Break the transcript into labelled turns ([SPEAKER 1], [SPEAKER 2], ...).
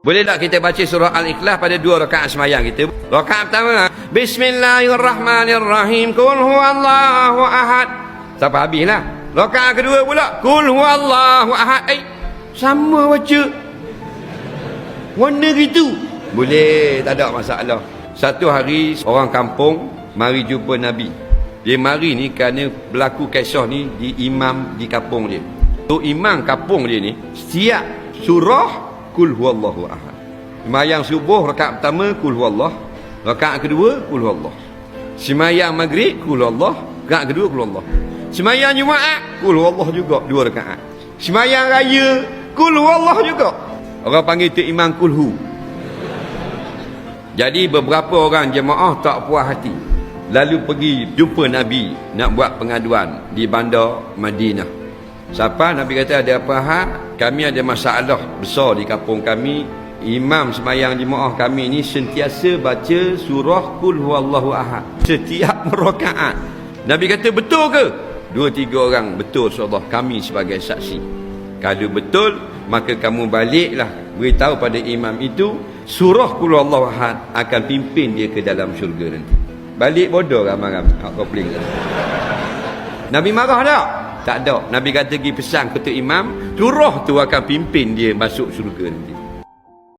[SPEAKER 1] Boleh tak kita baca surah Al-Ikhlas pada 2 rakaat sembahyang kita? Rakaat pertama, Bismillahirrahmanirrahim, Qul huwallahu ahad. Sampai habislah. Rakaat kedua pula, Qul huwallahu ahad. Sama baca. Warna gitu. Boleh, tak ada masalah. Satu hari orang kampung mari jumpa Nabi. Dia mari ni kerana berlaku kisah ni di imam di kampung dia. Tu imam kampung dia ni setiap surah Qul huwallahu ahad. Sembahyang subuh rakaat pertama Qul huwallah, rakaat kedua Qul huwallah. Sembahyang maghrib Qul huwallah, rakaat kedua Qul huwallah. Sembahyang Jumaat Qul huwallah juga 2 rakaat. Sembahyang raya Qul huwallah juga. Orang panggil tu imam kulhu. Jadi beberapa orang jemaah tak puas hati, lalu pergi jumpa Nabi nak buat pengaduan di bandar Madinah. Siapa? Nabi kata, ada apa hal? Kami ada masalah besar di kampung kami. Imam sembahyang jemaah kami ni sentiasa baca surah Qul huwallahu ahad setiap rakaat. Nabi kata, betul ke? 2-3 orang, betul Rasulullah, kami sebagai saksi. Kalau betul, maka kamu baliklah beritahu pada imam itu surah Qul huwallahu ahad akan pimpin dia ke dalam syurga nanti. Balik bodoh ramai-ramai. Kau peling. Nabi marah tak? Tak ada. Nabi kata pergi pesan ketua imam, surah tu akan pimpin dia masuk syurga nanti.